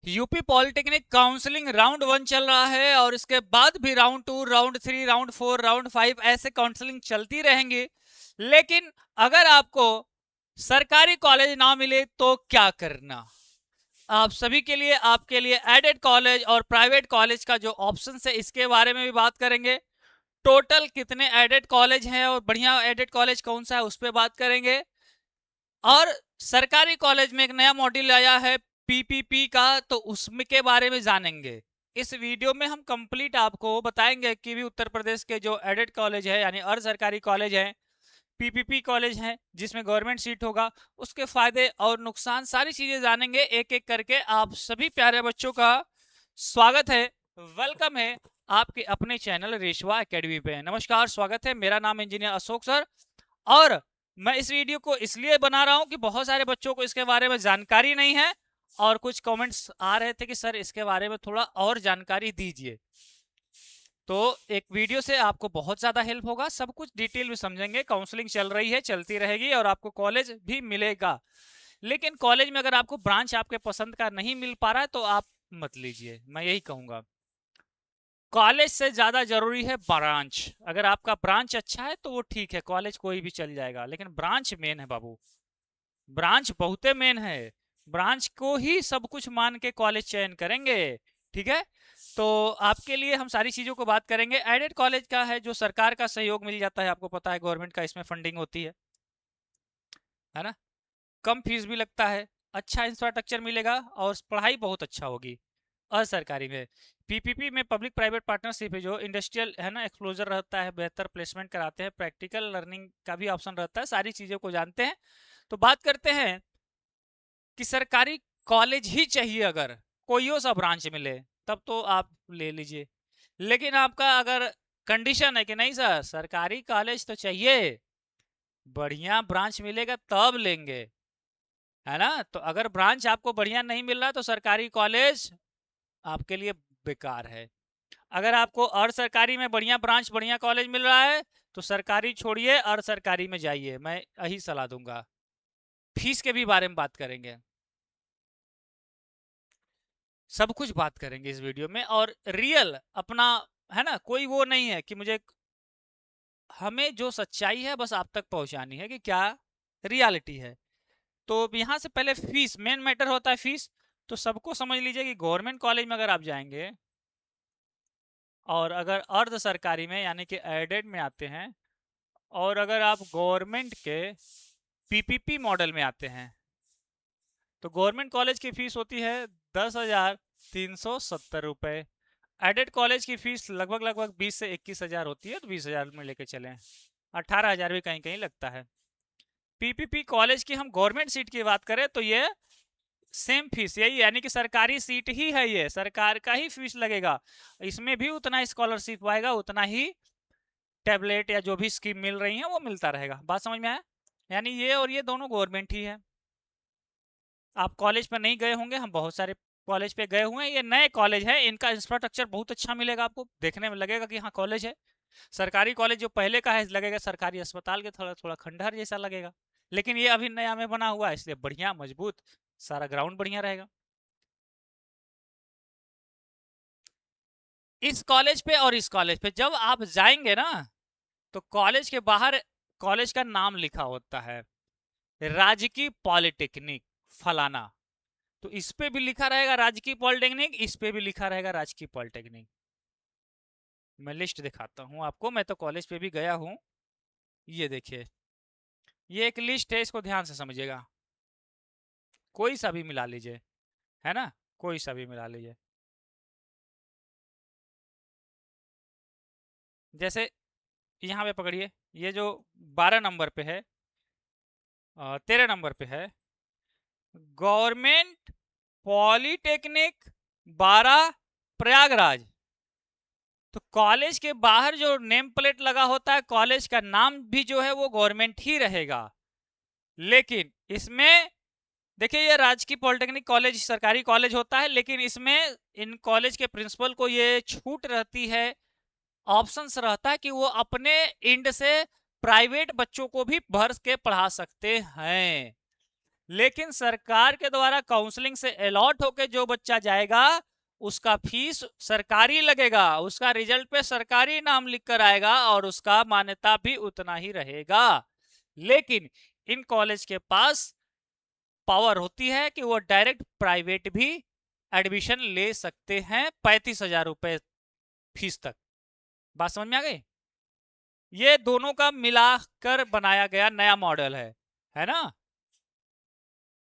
UP polytechnic counselling round 1 चल रहा है और इसके बाद भी राउंड 2, राउंड 3, राउंड 4, राउंड 5 ऐसे काउंसलिंग चलती रहेंगी। लेकिन अगर आपको सरकारी कॉलेज ना मिले तो क्या करना? आप सभी के लिए, आपके लिए एडेड कॉलेज और प्राइवेट कॉलेज का जो ऑप्शन है इसके बारे में भी बात करेंगे। टोटल कितने एडेड कॉलेज हैं और बढ़िया एडेड कॉलेज कौन सा है उस पर बात करेंगे। और सरकारी कॉलेज में एक नया मॉड्यूल आया है पीपीपी का, तो उसमें के बारे में जानेंगे। इस वीडियो में हम कंप्लीट आपको बताएंगे कि भी उत्तर प्रदेश के जो एडेड कॉलेज है यानी अर्ध सरकारी कॉलेज है, पीपीपी कॉलेज है जिसमें गवर्नमेंट सीट होगा, उसके फायदे और नुकसान सारी चीजें जानेंगे एक एक करके। आप सभी प्यारे बच्चों का स्वागत है, वेलकम है आपके अपने चैनल रेशवा एकेडमी पे। नमस्कार, स्वागत है। मेरा नाम इंजीनियर अशोक सर, और मैं इस वीडियो को इसलिए बना रहा हूं कि बहुत सारे बच्चों को इसके बारे में जानकारी नहीं है और कुछ कमेंट्स आ रहे थे कि सर इसके बारे में थोड़ा और जानकारी दीजिए। तो एक वीडियो से आपको बहुत ज़्यादा हेल्प होगा, सब कुछ डिटेल में समझेंगे। काउंसलिंग चल रही है, चलती रहेगी और आपको कॉलेज भी मिलेगा। लेकिन कॉलेज में अगर आपको ब्रांच आपके पसंद का नहीं मिल पा रहा है तो आप मत लीजिए, मैं यही कहूँगा। कॉलेज से ज़्यादा जरूरी है ब्रांच। अगर आपका ब्रांच अच्छा है तो वो ठीक है, कॉलेज कोई भी चल जाएगा, लेकिन ब्रांच मेन है बाबू। ब्रांच बहुते मेन है। ब्रांच को ही सब कुछ मान के कॉलेज चयन करेंगे, ठीक है। तो आपके लिए हम सारी चीज़ों को बात करेंगे। एडेड कॉलेज का है जो सरकार का सहयोग मिल जाता है, आपको पता है गवर्नमेंट का इसमें फंडिंग होती है ना। कम फीस भी लगता है, अच्छा इंफ्रास्ट्रक्चर मिलेगा और पढ़ाई बहुत अच्छा होगी। और सरकारी में पीपीपी में पब्लिक प्राइवेट पार्टनरशिप है, जो इंडस्ट्रियल है ना, एक्सप्लोजर रहता है, बेहतर प्लेसमेंट कराते हैं, प्रैक्टिकल लर्निंग का भी ऑप्शन रहता है, सारी चीज़ों को जानते हैं। तो बात करते हैं कि सरकारी कॉलेज ही चाहिए, अगर कोई सा ब्रांच मिले तब तो आप ले लीजिए। लेकिन आपका अगर कंडीशन है कि नहीं सर सरकारी कॉलेज तो चाहिए, बढ़िया ब्रांच मिलेगा तब लेंगे, है ना। तो अगर ब्रांच आपको बढ़िया नहीं मिल रहा तो सरकारी कॉलेज आपके लिए बेकार है। अगर आपको अर्ध सरकारी में बढ़िया ब्रांच बढ़िया कॉलेज मिल रहा है तो सरकारी छोड़िए, अर्ध सरकारी में जाइए, मैं यही सलाह दूंगा। फीस के भी बारे में बात करेंगे, सब कुछ बात करेंगे इस वीडियो में। और रियल अपना है ना, कोई वो नहीं है कि मुझे, हमें जो सच्चाई है बस आप तक पहुंचानी है कि क्या रियलिटी है। तो यहाँ से पहले फीस, मेन मैटर होता है फीस। तो सबको समझ लीजिए कि गवर्नमेंट कॉलेज में अगर आप जाएंगे और अगर अर्ध सरकारी में यानी कि एडेड में आते हैं, और अगर आप गवर्नमेंट के पीपीपी मॉडल में आते हैं, तो गवर्नमेंट कॉलेज की फीस होती है 10,370 रुपये। एडेड कॉलेज की फीस लगभग लगभग 20 से 21 हज़ार होती है, तो 20 हज़ार में लेके चलें, 18 हज़ार भी कहीं कहीं लगता है। पीपीपी कॉलेज की हम गवर्नमेंट सीट की बात करें तो ये सेम फीस यही, यानी कि सरकारी सीट ही है, ये सरकार का ही फीस लगेगा। इसमें भी उतना स्कॉलरशिप आएगा, उतना ही टैबलेट या जो भी स्कीम मिल रही है वो मिलता रहेगा। बात समझ में आया? यानी ये और ये दोनों गवर्नमेंट ही है। आप कॉलेज पर नहीं गए होंगे, हम बहुत सारे कॉलेज पे गए हुए हैं, ये नए कॉलेज है, इनका इंफ्रास्ट्रक्चर बहुत अच्छा मिलेगा, आपको देखने में लगेगा कि हाँ कॉलेज है। सरकारी कॉलेज जो पहले का है लगेगा सरकारी अस्पताल के थोड़ा थोड़ा खंडहर जैसा लगेगा, लेकिन ये अभी नया में बना हुआ है इसलिए बढ़िया मजबूत, सारा ग्राउंड बढ़िया रहेगा। इस कॉलेज पे और इस कॉलेज पे जब आप जाएंगे ना, तो कॉलेज के बाहर कॉलेज का नाम लिखा होता है, राजकीय पॉलिटेक्निक फलाना। तो इस पे भी लिखा रहेगा राजकीय पॉलिटेक्निक, इस पे भी लिखा रहेगा राजकीय पॉलिटेक्निक। मैं लिस्ट दिखाता हूँ आपको, मैं तो कॉलेज पे भी गया हूँ। ये देखिए, ये एक लिस्ट है, इसको ध्यान से समझिएगा। कोई सा भी मिला लीजिए, है ना, कोई सा भी मिला लीजिए। जैसे यहाँ पे पकड़िए, ये जो 12 नंबर पे है, 13 नंबर पे है, गवर्नमेंट पॉलिटेक्निक 12 प्रयागराज। तो कॉलेज के बाहर जो नेम प्लेट लगा होता है, कॉलेज का नाम भी जो है वो गवर्नमेंट ही रहेगा। लेकिन इसमें देखिए, ये राजकीय पॉलिटेक्निक कॉलेज सरकारी कॉलेज होता है, लेकिन इसमें इन कॉलेज के प्रिंसिपल को ये छूट रहती है, ऑप्शंस रहता है कि वो अपने इंड से प्राइवेट बच्चों को भी भर के पढ़ा सकते हैं। लेकिन सरकार के द्वारा काउंसलिंग से अलॉट होके जो बच्चा जाएगा उसका फीस सरकारी लगेगा, उसका रिजल्ट पे सरकारी नाम लिख कर आएगा और उसका मान्यता भी उतना ही रहेगा। लेकिन इन कॉलेज के पास पावर होती है कि वो डायरेक्ट प्राइवेट भी एडमिशन ले सकते हैं 35,000 रुपए फीस तक। बात समझ में आ गई? ये दोनों का मिलाकर बनाया गया नया मॉडल है ना।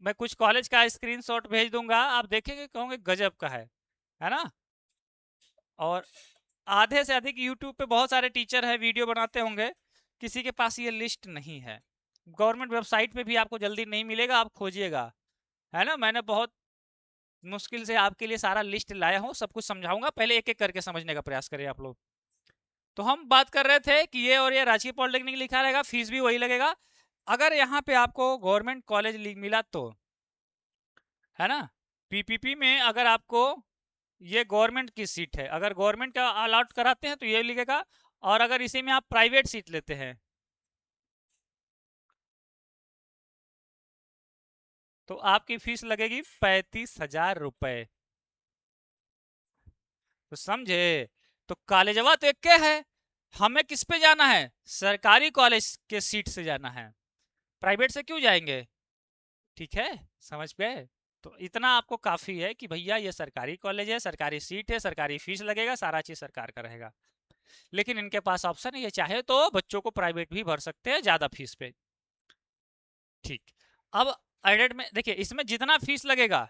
मैं कुछ कॉलेज का स्क्रीनशॉट भेज दूंगा, आप देखेंगे कहोगे गजब का है ना। और आधे से अधिक यूट्यूब पे बहुत सारे टीचर है वीडियो बनाते होंगे, किसी के पास ये लिस्ट नहीं है। गवर्नमेंट वेबसाइट पे भी आपको जल्दी नहीं मिलेगा, आप खोजिएगा, है ना। मैंने बहुत मुश्किल से आपके लिए सारा लिस्ट लाया हूँ, सब कुछ समझाऊंगा, पहले एक एक करके समझने का प्रयास करें आप लोग। तो हम बात कर रहे थे कि ये और ये राजकीय पॉलिटेक्निक लिखा रहेगा, फीस भी वही लगेगा। अगर यहाँ पे आपको गवर्नमेंट कॉलेज मिला तो, है ना, पीपीपी में अगर आपको ये गवर्नमेंट की सीट है, अगर गवर्नमेंट का अलॉट कराते हैं तो ये लिखेगा, और अगर इसी में आप प्राइवेट सीट लेते हैं तो आपकी फीस लगेगी 35,000 रुपए। तो समझे? तो कॉलेजवा तो एक के है, हमें किस पे जाना है? सरकारी कॉलेज के सीट से जाना है, प्राइवेट से क्यों जाएंगे? ठीक है, समझ गए? तो इतना आपको काफी है कि भैया ये सरकारी कॉलेज है, सरकारी सीट है, सरकारी फीस लगेगा, सारा चीज सरकार का रहेगा। लेकिन इनके पास ऑप्शन है, ये चाहे तो बच्चों को प्राइवेट भी भर सकते हैं ज्यादा फीस पे। ठीक, अब एडेड में देखिए, इसमें जितना फीस लगेगा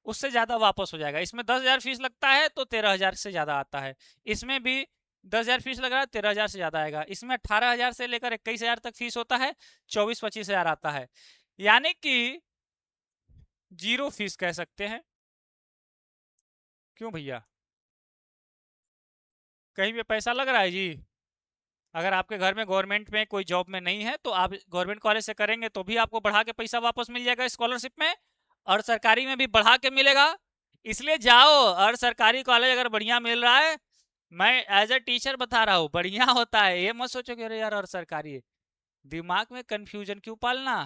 उससे ज्यादा वापस हो जाएगा। इसमें 10,000 फीस लगता है तो 13,000 से ज्यादा आता है, इसमें भी 10,000 फीस लग रहा है 13,000 से ज्यादा आएगा, इसमें 18,000 से लेकर 21,000 तक फीस होता है, 24-25,000 आता है, यानी कि जीरो फीस कह सकते हैं। क्यों भैया, कहीं पे पैसा लग रहा है जी? अगर आपके घर में गवर्नमेंट में कोई जॉब में नहीं है तो आप गवर्नमेंट कॉलेज से करेंगे तो भी आपको बढ़ा के पैसा वापस मिल जाएगा स्कॉलरशिप में, और सरकारी में भी बढ़ा के मिलेगा। इसलिए जाओ, और सरकारी कॉलेज अगर बढ़िया मिल रहा है, मैं एज ए टीचर बता रहा हूँ बढ़िया होता है, ये मत सोचो कि अरे यार और सरकारी है। दिमाग में कंफ्यूजन क्यों पालना?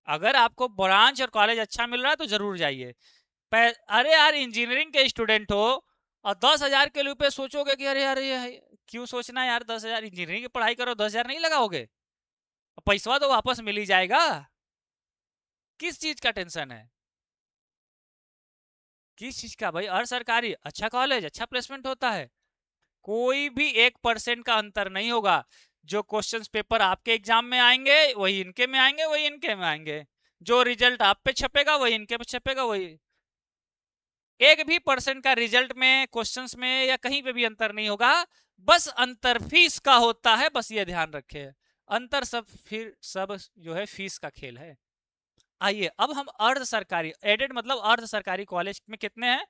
अगर आपको ब्रांच और कॉलेज अच्छा मिल रहा है तो जरूर जाइए। अरे यार इंजीनियरिंग के स्टूडेंट हो और 10,000 के रुपए सोचोगे कि अरे यार ये क्यों सोचना है यार, 10,000 इंजीनियरिंग की पढ़ाई करो, 10,000 नहीं लगाओगे? पैसा तो वापस मिल ही जाएगा, किस चीज का टेंशन है? किस चीज का भाई? और सरकारी अच्छा कॉलेज अच्छा प्लेसमेंट होता है, कोई भी 1% का अंतर नहीं होगा। जो क्वेश्चंस पेपर आपके एग्जाम में आएंगे वही इनके में आएंगे, वही इनके में आएंगे, जो रिजल्ट आप पे छपेगा वही इनके पे छपेगा, वही। एक भी परसेंट का रिजल्ट में, क्वेश्चंस में या कहीं पे भी अंतर नहीं होगा, बस अंतर फीस का होता है, बस ये ध्यान रखे। अंतर सब फिर सब जो है फीस का खेल है। आइए अब हम अर्ध सरकारी, एडेड मतलब अर्ध सरकारी कॉलेज में कितने हैं?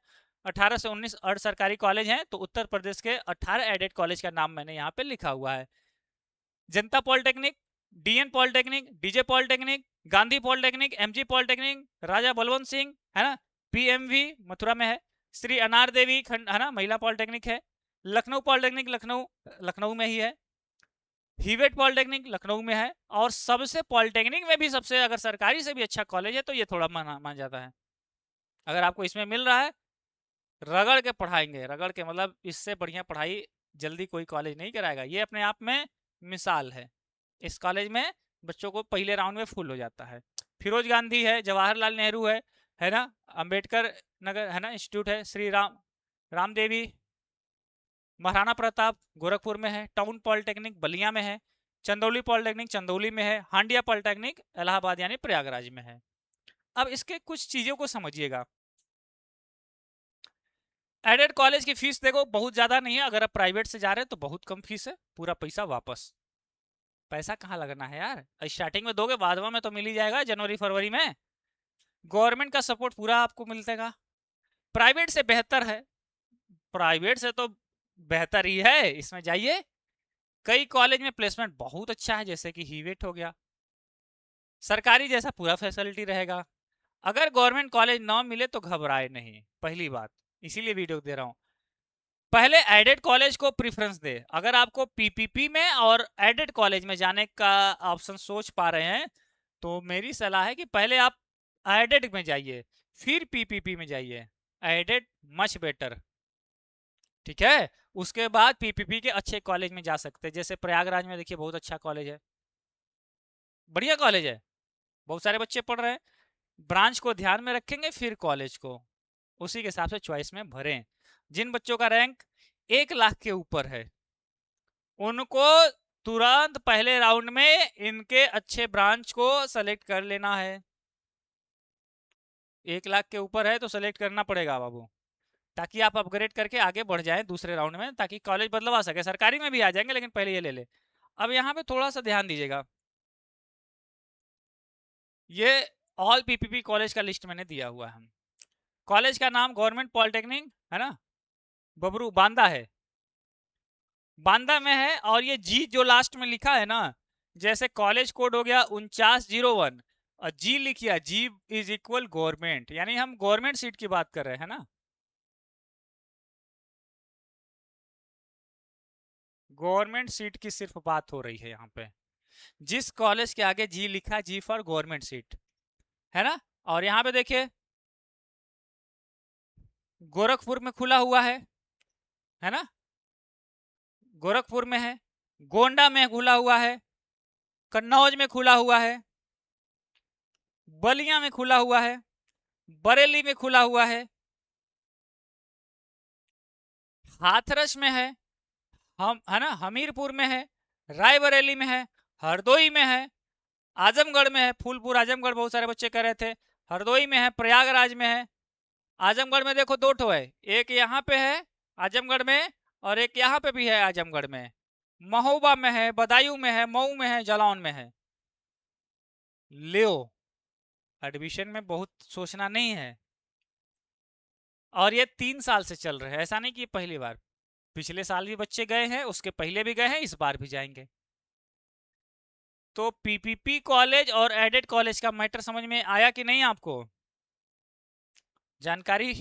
18 से 19 अर्ध सरकारी कॉलेज हैं, तो उत्तर प्रदेश के 18 एडेड कॉलेज का नाम मैंने यहाँ पे लिखा हुआ है। Janata polytechnic, DN polytechnic, DJ polytechnic, Gandhi polytechnic, MG polytechnic, Raja Balwant Singh, है ना, पीएमवी मथुरा में है, श्री अनार देवी खंड, है ना, महिला पॉलिटेक्निक है, लखनऊ पॉलिटेक्निक लखनऊ, लखनऊ में ही है, हीवेट पॉलिटेक्निक लखनऊ में है, और सबसे पॉलिटेक्निक में भी सबसे अगर सरकारी से भी अच्छा कॉलेज है तो ये थोड़ा मान जाता है। अगर आपको इसमें मिल रहा है, रगड़ के पढ़ाएंगे, रगड़ के मतलब इससे बढ़िया पढ़ाई जल्दी कोई कॉलेज नहीं कराएगा, ये अपने आप में मिसाल है। इस कॉलेज में बच्चों को पहले राउंड में फुल हो जाता है। फिरोज गांधी है, जवाहरलाल नेहरू है ना, अंबेडकर नगर है ना इंस्टीट्यूट है, श्री राम देवी, महाराणा प्रताप गोरखपुर में है, टाउन पॉलिटेक्निक बलिया में है, चंदौली पॉलिटेक्निक चंदौली में है, हांडिया पॉलिटेक्निक इलाहाबाद यानी प्रयागराज में है। अब इसके कुछ चीजों को समझिएगा। एडेड कॉलेज की फीस देखो बहुत ज्यादा नहीं है, अगर आप प्राइवेट से जा रहे हैं तो बहुत कम फीस है, पूरा पैसा वापस। पैसा कहाँ लगना है यार, स्टार्टिंग में दोगे, बाद में तो मिल ही जाएगा जनवरी फरवरी में। गवर्नमेंट का सपोर्ट पूरा आपको मिलतेगा। प्राइवेट से बेहतर है, प्राइवेट से तो बेहतर ही है, इसमें जाइए। कई कॉलेज में प्लेसमेंट बहुत अच्छा है, जैसे कि हीवेट हो गया। सरकारी जैसा पूरा फैसिलिटी रहेगा। अगर गवर्नमेंट कॉलेज ना मिले तो घबराए नहीं, पहली बात, इसीलिए वीडियो दे रहा हूँ। पहले एडेड कॉलेज को प्रेफरेंस दे। अगर आपको पीपीपी में और एडेड कॉलेज में जाने का ऑप्शन सोच पा रहे हैं तो मेरी सलाह है कि पहले आप एडेड में जाइए, फिर पीपीपी में जाइए। एडेड मच बेटर, ठीक है। उसके बाद पीपीपी के अच्छे कॉलेज में जा सकते हैं, जैसे प्रयागराज में देखिए बहुत अच्छा कॉलेज है, बढ़िया कॉलेज है, बहुत सारे बच्चे पढ़ रहे हैं। ब्रांच को ध्यान में रखेंगे, फिर कॉलेज को उसी के हिसाब से चॉइस में भरें। जिन बच्चों का रैंक 1 लाख के ऊपर है उनको तुरंत पहले राउंड में इनके अच्छे ब्रांच को सेलेक्ट कर लेना है। 1 लाख के ऊपर है तो सेलेक्ट करना पड़ेगा बाबू, ताकि आप अपग्रेड करके आगे बढ़ जाएं दूसरे राउंड में, ताकि कॉलेज बदलवा सके। सरकारी में भी आ जाएंगे लेकिन पहले ये ले ले। अब यहाँ पे थोड़ा सा ध्यान दीजिएगा, ये ऑल पीपीपी कॉलेज का लिस्ट मैंने दिया हुआ है। कॉलेज का नाम गवर्नमेंट पॉलिटेक्निक है ना, बबरू बांदा है, बांदा में है। और ये जी जो लास्ट में लिखा है ना, जैसे कॉलेज कोड हो गया 4901 और जी लिखिए, जी इज इक्वल गवर्नमेंट, यानी हम गवर्नमेंट सीट की बात कर रहे हैं ना, गवर्नमेंट सीट की सिर्फ बात हो रही है यहाँ पे। जिस कॉलेज के आगे जी लिखा है, जी फॉर गवर्नमेंट सीट, है ना। और यहाँ पे देखिए गोरखपुर में खुला हुआ है ना, गोरखपुर में है, गोंडा में खुला हुआ है, कन्नौज में खुला हुआ है, बलिया में खुला हुआ है, बरेली में खुला हुआ है, हाथरस में है, हम है ना, हमीरपुर में है, रायबरेली में है, हरदोई में है, आजमगढ़ में है, फूलपुर आजमगढ़ बहुत सारे बच्चे कह रहे थे, हरदोई में है, प्रयागराज में है। आजमगढ़ में देखो 2 ठो है, एक यहाँ पे है आजमगढ़ में और एक यहाँ पे भी है आजमगढ़ में। महोबा में है, बदायूं में है, मऊ में है, जालौन में है। लियो एडमिशन में बहुत सोचना नहीं है। और ये 3 साल से चल रहे हैं, ऐसा नहीं कि पहली बार, पिछले साल भी बच्चे गए हैं, उसके पहले भी गए हैं, इस बार भी जाएंगे। तो पीपीपी कॉलेज और एडेड कॉलेज का मैटर समझ में आया कि नहीं आपको? जानकारी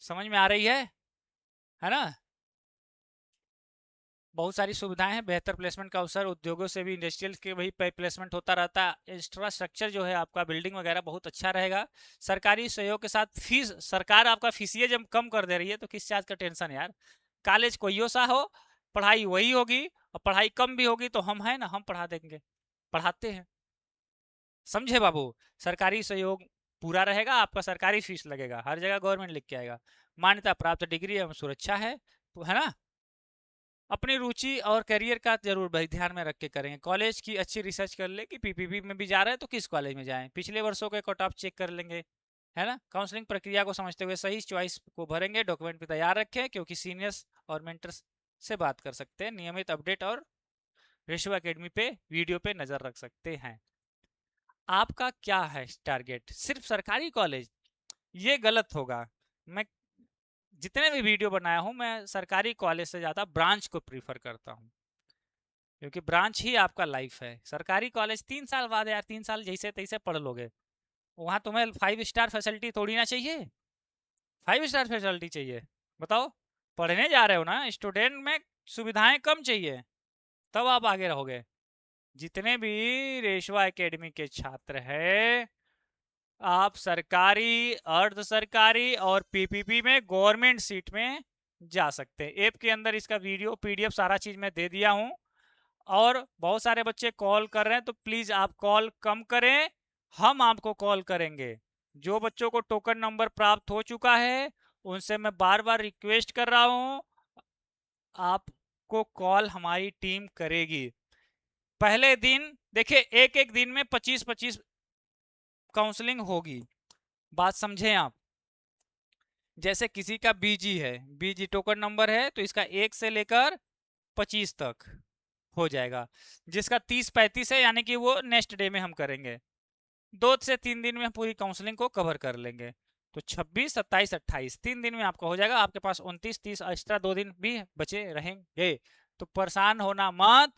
समझ में आ रही है ना। बहुत सारी सुविधाएं हैं, बेहतर प्लेसमेंट का अवसर, उद्योगों से भी इंडस्ट्रियल के वही प्लेसमेंट होता रहता है। इंफ्रास्ट्रक्चर जो है आपका बिल्डिंग वगैरह बहुत अच्छा रहेगा। सरकारी सहयोग के साथ फीस, सरकार आपका फीसिए जब कम कर दे रही है तो किस चीज़ का टेंशन यार। कॉलेज कोई सा हो, पढ़ाई वही होगी, और पढ़ाई कम भी होगी तो हम है ना, हम पढ़ा देंगे, पढ़ाते हैं, समझे बाबू। सरकारी सहयोग पूरा रहेगा, आपका सरकारी फीस लगेगा, हर जगह गवर्नमेंट लिख के आएगा, मान्यता प्राप्त डिग्री एवं सुरक्षा है ना। अपनी रुचि और करियर का जरूर भाई ध्यान में रख के करेंगे। कॉलेज की अच्छी रिसर्च कर ले कि पीपीपी में भी जा रहे हैं तो किस कॉलेज में जाएं, पिछले वर्षों के कट ऑफ चेक कर लेंगे, है ना। काउंसलिंग प्रक्रिया को समझते हुए सही चॉइस को भरेंगे, डॉक्यूमेंट भी तैयार रखें, क्योंकि सीनियर्स और मेंटर्स से बात कर सकते हैं। नियमित अपडेट और रेशो एकेडमी पे वीडियो पे नजर रख सकते हैं। आपका क्या है टारगेट, सिर्फ सरकारी कॉलेज? ये गलत होगा। मैं जितने भी वीडियो बनाया हूं, मैं सरकारी कॉलेज से ज़्यादा ब्रांच को प्रीफर करता हूं, क्योंकि ब्रांच ही आपका लाइफ है। सरकारी कॉलेज 3 साल बाद यार, 3 साल जैसे तैसे पढ़ लोगे, वहां तुम्हें 5 स्टार फैसिलिटी थोड़ी ना चाहिए, 5 स्टार फैसिलिटी चाहिए। बताओ, पढ़ने जा रहे हो ना, स्टूडेंट में सुविधाएं कम चाहिए, तब आप आगे रहोगे। जितने भी रेशवा एकेडमी के छात्र हैं, आप सरकारी, अर्ध सरकारी और पीपीपी में गवर्नमेंट सीट में जा सकते हैं। ऐप के अंदर इसका वीडियो पीडीएफ सारा चीज मैं दे दिया हूं। और बहुत सारे बच्चे कॉल कर रहे हैं, तो प्लीज आप कॉल कम करें, हम आपको कॉल करेंगे। जो बच्चों को टोकन नंबर प्राप्त हो चुका है उनसे मैं बार बार रिक्वेस्ट कर रहा हूं, आपको कॉल हमारी टीम करेगी। पहले दिन देखिए, एक एक दिन में 25-25 काउंसलिंग होगी, बात समझें आप। जैसे किसी का बीजी है, बीजी टोकन नंबर है, तो इसका 1 से लेकर 25 तक हो जाएगा। जिसका 30-35 है, यानी कि वो नेक्स्ट डे में हम करेंगे, 2 से 3 दिन में पूरी काउंसलिंग को कवर कर लेंगे। तो 26, 27, 28 3 दिन में आपका हो जाएगा। आपके पास 29, 30 एक्स्ट्रा 2 दिन भी बचे रहेंगे। तो परेशान होना मत,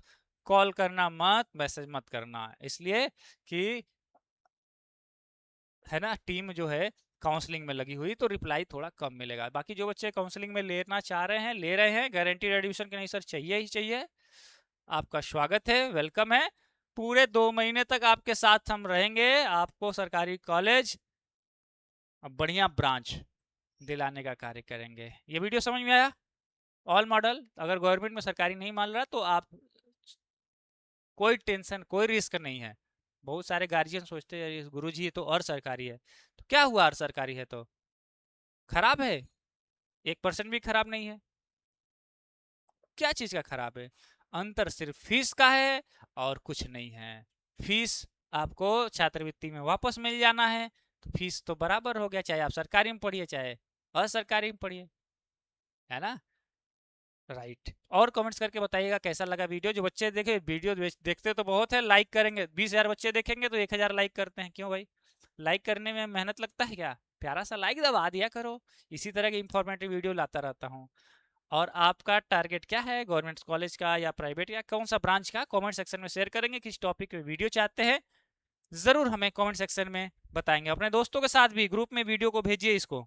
कॉल करना मत, मैसेज मत करना, इसलिए कि है ना, टीम जो है काउंसलिंग में लगी हुई, तो रिप्लाई थोड़ा कम मिलेगा। बाकी जो बच्चे काउंसलिंग में लेना चाह रहे हैं, ले रहे हैं, गारंटीड एडमिशन के नहीं सर चाहिए ही चाहिए, आपका स्वागत है, वेलकम है। पूरे 2 महीने तक आपके साथ हम रहेंगे, आपको सरकारी कॉलेज बढ़िया ब्रांच दिलाने का कार्य करेंगे। ये वीडियो समझ में आया? ऑल मॉडल अगर गवर्नमेंट में सरकारी नहीं मान रहा तो आप कोई टेंशन कोई रिस्क नहीं है। बहुत सारे गार्जियन सोचते हैं गुरुजी तो और सरकारी है, तो क्या हुआ और सरकारी है तो खराब है? 1% भी खराब नहीं है। क्या चीज का खराब है? अंतर सिर्फ फीस का है और कुछ नहीं है। फीस आपको छात्रवृत्ति में वापस मिल जाना है, तो फीस तो बराबर हो गया, चाहे आप सरकारी में पढ़िए चाहे असरकारी में पढ़िए, है ना? राइट। और कमेंट्स करके बताइएगा कैसा लगा वीडियो। जो बच्चे देखे वीडियो देखते तो बहुत है, लाइक करेंगे। 20,000 बच्चे देखेंगे तो 1,000 लाइक करते हैं। क्यों भाई? लाइक करने में मेहनत लगता है क्या? प्यारा सा लाइक दबा दिया करो। इसी तरह की इंफॉर्मेटिव वीडियो लाता रहता हूँ। और आपका टारगेट क्या है, गवर्नमेंट कॉलेज का या प्राइवेट या कौन सा ब्रांच का, कमेंट सेक्शन में शेयर करेंगे। किस टॉपिक पे वीडियो चाहते हैं ज़रूर हमें कमेंट सेक्शन में बताएंगे। अपने दोस्तों के साथ भी ग्रुप में वीडियो को भेजिए इसको।